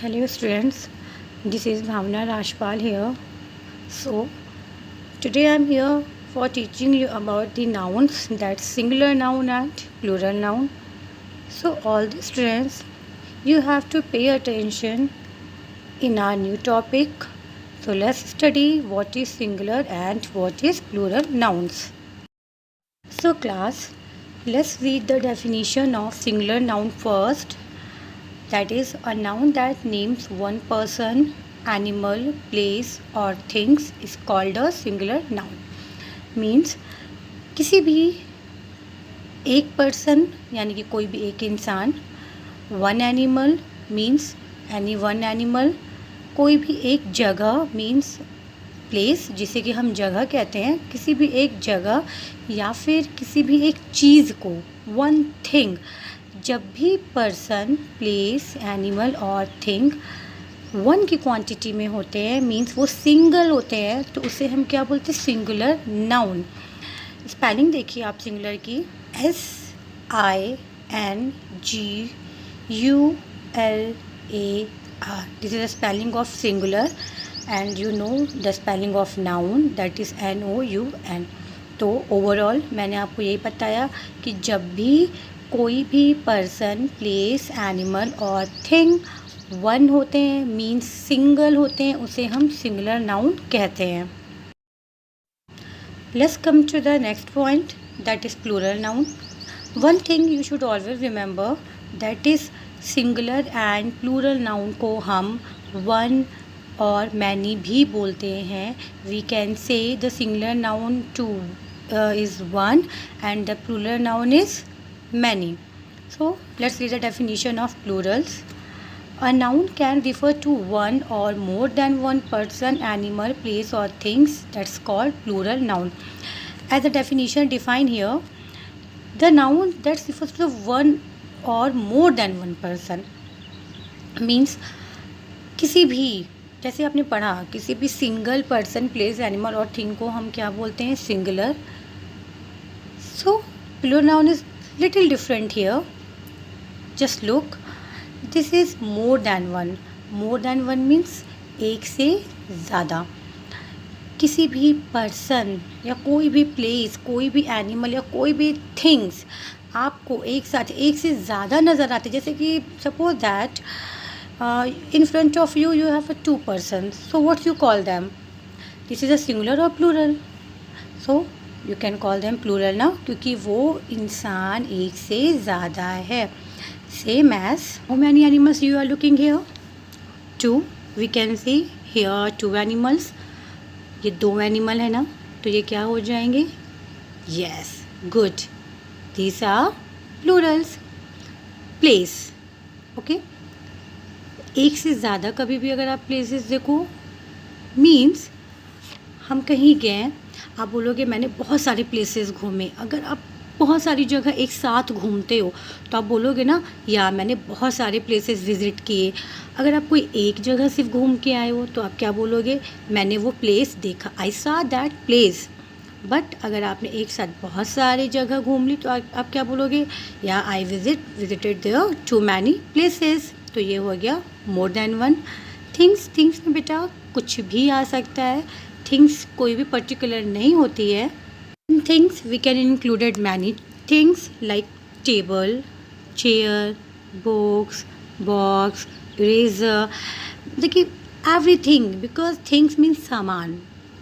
Hello students, this is Bhavna Rajpal here. So today I am here for teaching you about the nouns, that's singular noun and plural noun. So all the students, you have to pay attention in our new topic. So let's study what is singular and what is plural nouns. So class, let's read the definition of singular noun first. That is a noun that names one person, animal, place or things is called a singular noun. Means किसी भी एक person यानी कि कोई भी एक इंसान, one animal means any one animal, कोई भी एक जगह मीन्स प्लेस जिसे कि हम जगह कहते हैं, किसी भी एक जगह या फिर किसी भी एक चीज़ को, वन थिंग। जब भी पर्सन, प्लेस, एनिमल और थिंग वन की क्वांटिटी में होते हैं मीन्स वो सिंगल होते हैं, तो उसे हम क्या बोलते हैं? Singular noun. स्पेलिंग देखिए आप सिंगुलर की, SINGULAR। This is the spelling of singular and you know the spelling of noun, that is NOUN। तो ओवरऑल मैंने आपको यही बताया कि जब भी कोई भी पर्सन, प्लेस, एनिमल और थिंग वन होते हैं मीन्स सिंगल होते हैं, उसे हम सिंगुलर नाउन कहते हैं। Let's come to the next point, that is plural noun. One thing you should always remember, that is singular and plural noun को हम वन और मैनी भी बोलते हैं। We can say the singular noun to is one and the plural noun is many. So let's read the definition of plurals. A noun can refer to one or more than one person, animal, place or things. That's called plural noun. As the definition defined here, the noun that refers to one or more than one person means किसी भी, जैसे आपने पढ़ा, किसी भी single person, place, animal और thing को हम क्या बोलते हैं? Singular. So plural noun is little different here. Just look, this is more than one. More than one means एक से ज़्यादा। किसी भी पर्सन या कोई भी प्लेस, कोई भी एनिमल या कोई भी थिंग्स आपको एक साथ एक से ज़्यादा नज़र आते, जैसे कि suppose that in front of you you have two persons, so what you call them? This is a singular or plural? So you can call them plural ना, क्योंकि वो इंसान एक से ज़्यादा है। Same as how many animals you are looking here? Two. We can see here two animals. ये दो एनिमल है ना, तो ये क्या हो जाएंगे? Yes, good, these are plurals. Place, okay, एक से ज़्यादा कभी भी अगर आप प्लेसेस देखो मीन्स हम कहीं गए, आप बोलोगे मैंने बहुत सारे प्लेसेस घूमे। अगर आप बहुत सारी जगह एक साथ घूमते हो तो आप बोलोगे ना, या मैंने बहुत सारे प्लेसेस विज़िट किए। अगर आप कोई एक जगह सिर्फ घूम के आए हो तो आप क्या बोलोगे? मैंने वो प्लेस देखा, आई सा दैट प्लेस। बट अगर आपने एक साथ बहुत सारे जगह घूम ली तो आप क्या बोलोगे? या I visited there too many places. तो ये हो गया मोर देन वन। थिंग्स में बेटा कुछ भी आ सकता है, थिंग्स कोई भी पर्टिकुलर नहीं होती है। In things we can included many things like table, chair, books, box, eraser. देखिए एवरीथिंग, बिकॉज थिंग्स मीन्स सामान।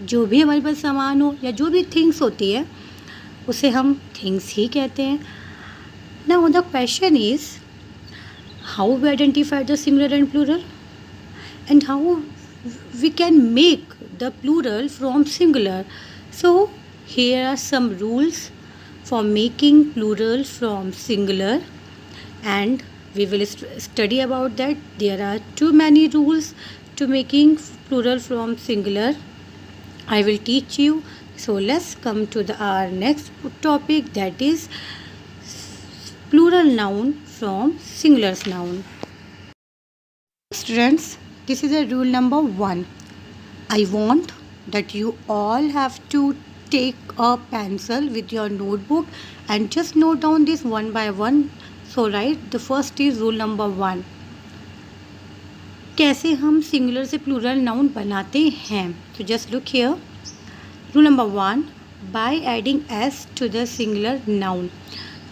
जो भी हमारे पास सामान हो या जो भी थिंग्स होती है उसे हम थिंग्स ही कहते हैं। Now the question is how we identify the singular and plural and how we can make the plural from singular. So here are some rules for making plural from singular and we will study about that. There are too many rules to making plural from singular. I will teach you. So let's come to our next topic, that is plural noun from singular noun. Students, this is a rule number 1. I want that you all have to take a pencil with your notebook and just note down this one by one. So right, the first is rule number 1. कैसे हम singular से plural noun बनाते हैं। तो just look here. Rule number 1, by adding S to the singular noun.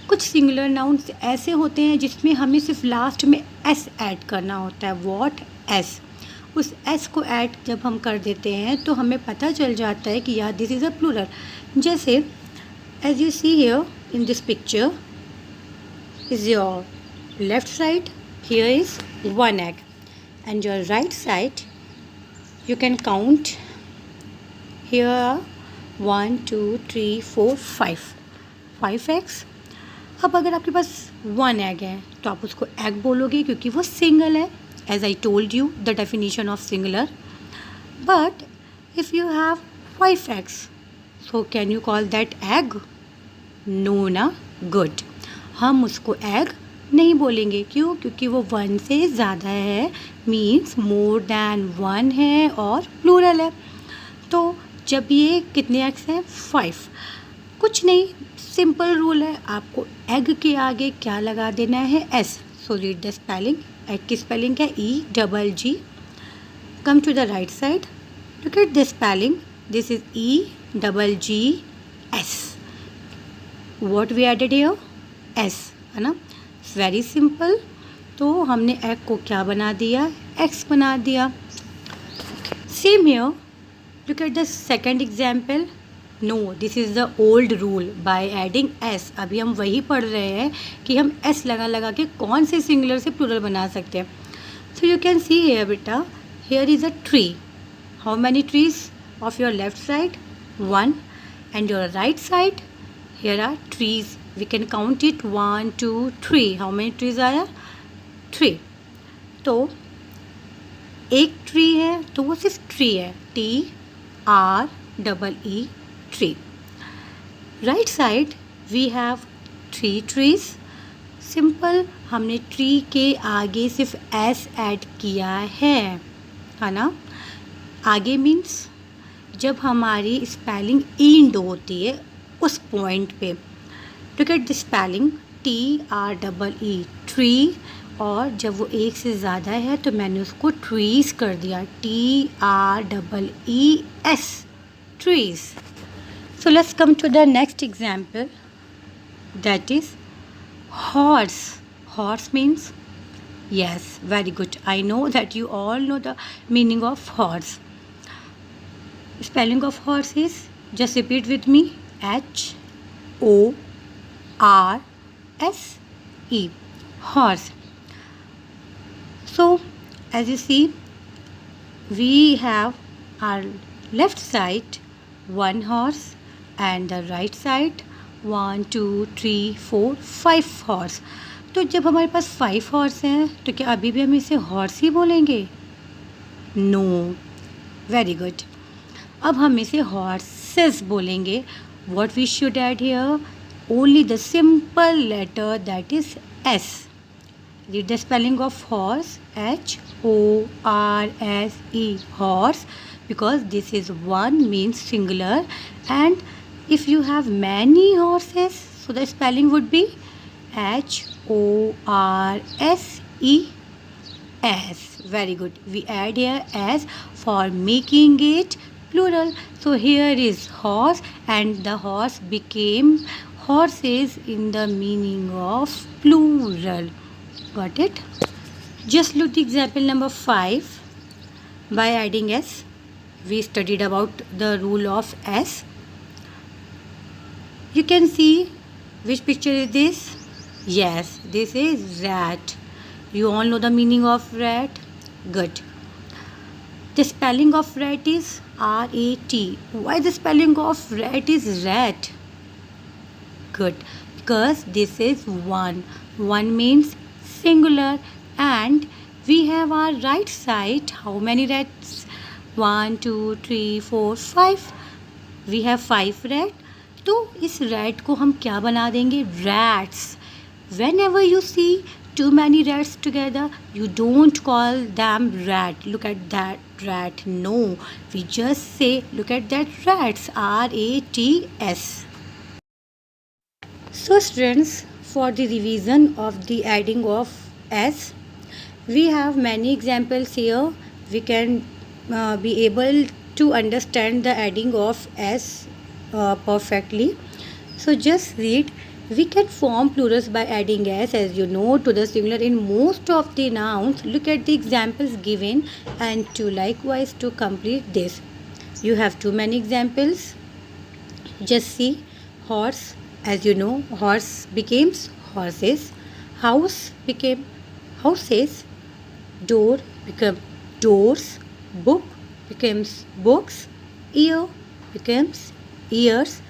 कुछ singular nouns ऐसे होते हैं जिसमें हमें सिर्फ लास्ट में एस ऐड करना होता है। व्हाट? एस। उस एस को ऐड जब हम कर देते हैं तो हमें पता चल जाता है कि यार दिस इज़ अ प्लूरल। जैसे as you see here in this picture is your left side, here is 1 egg, and your right side you can count, here are 1 2 3 4 5 eggs। अब अगर आपके पास 1 egg है तो आप उसको egg बोलोगे क्योंकि वो सिंगल है, as I told you the definition of singular। But if you have 5 eggs, so can you call that egg? No ना, good। हम उसको एग नहीं बोलेंगे। क्यों? क्योंकि वो 1 से ज़्यादा है, मीन्स मोर दैन 1 है और प्लूरल है। तो जब ये कितने एग्स हैं? 5। कुछ नहीं, सिंपल रूल है, आपको एग के आगे क्या लगा देना है? S. So read the spelling. Egg की स्पेलिंग क्या? EGG। Come to the right side, look at the spelling, this is EGGS। What we added here? S, है ना। Very simple. तो हमने एग को क्या बना दिया? एक्स बना दिया। Same here, look at the second example. No, this is the old rule by adding S. अभी हम वही पढ़ रहे हैं कि हम एस लगा के कौन से सिंगुलर से प्लूरल बना सकते हैं। So you can see here बेटा, here is a tree. How many trees of your left side? 1, and your right side, here are trees. We can count it 1 2 3। How many trees आया? 3। तो एक tree है तो वो सिर्फ tree है, TREE, tree. Right side we have 3 trees। Simple, हमने tree के आगे सिर्फ एस ऐड किया है ना। आगे मीन्स जब हमारी स्पेलिंग इंड होती है उस पॉइंट पे। Look at the spelling, TREE, tree. और जब वो एक से ज़्यादा है तो मैंने उसको ट्रीज कर दिया, TREES, trees. So let's come to the next example, that is horse. Horse means, yes, very good, I know that you all know the meaning of horse। Spelling of horse is, just repeat with me, HORSE, horse। So as you see, we have our left side 1 horse and the right side 1 2 3 4 5 horse। तो जब हमारे पास 5 horse हैं तो क्या अभी भी हम इसे हॉर्स ही बोलेंगे? No, very good. अब हम इसे हॉर्सेस बोलेंगे। What we should add here? Only the simple letter that is S. Read the spelling of horse, HORSE, horse, because this is one means singular, and if you have many horses, so the spelling would be HORSES। Very good. We add here as for making it plural. So here is horse and the horse became horses in the meaning of plural. Got it? Just look the example number 5. By adding S, we studied about the rule of S. You can see which picture is this? Yes, this is rat. You all know the meaning of rat? Good. The spelling of rat is RAT. Why the spelling of rat is rat? Good. Because this is one. One means singular, and we have our right side. How many rats? 1 2 3 4 5. We have 5 rat. तो इस rat को हम क्या बना देंगे? Rats. Whenever you see too many rats together, you don't call them rat. Look at that rat. No, we just say look at that rats. RATS. So students, for the revision of the adding of S, We have many examples here. We can be able to understand the adding of s perfectly. So just read. We can form plurals by adding s, as you know, to the singular in most of the nouns. Look at the examples given and to likewise to complete this. You have too many examples. Just see. Horse, as you know, horse becomes horses. House became houses. Door becomes doors. Book becomes books. Ear becomes ears.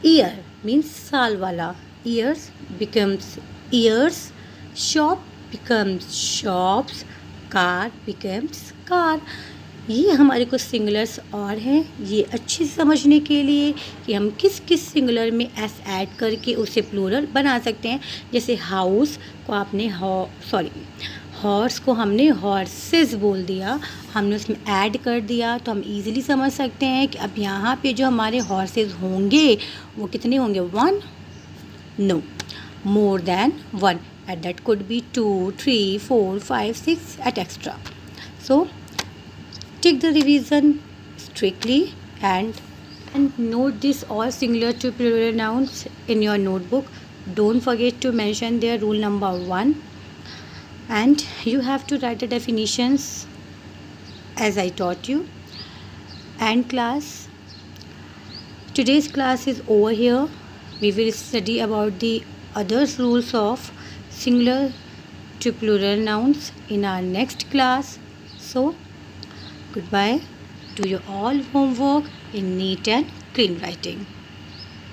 Ear means saal wala. Ears becomes ears. Shop becomes shops. Car becomes car. ये हमारे कुछ singulars और हैं, ये अच्छे से समझने के लिए कि हम किस किस सिंगुलर में एस ऐड करके उसे प्लूरल बना सकते हैं। जैसे हाउस को आपने हॉर्स को हमने हॉर्सेस बोल दिया, हमने उसमें ऐड कर दिया, तो हम इजीली समझ सकते हैं कि अब यहाँ पे जो हमारे हॉर्सेस होंगे वो कितने होंगे, 1, no, more than 1, at that could be 2, 3, 4, 5, 6 at extra. So take the revision strictly and note this all singular to plural nouns in your notebook. Don't forget to mention their rule number 1, and you have to write the definitions as I taught you. And class, today's class is over here. We will study about the other rules of singular to plural nouns in our next class. So goodbye. Do your all homework in neat and clean writing.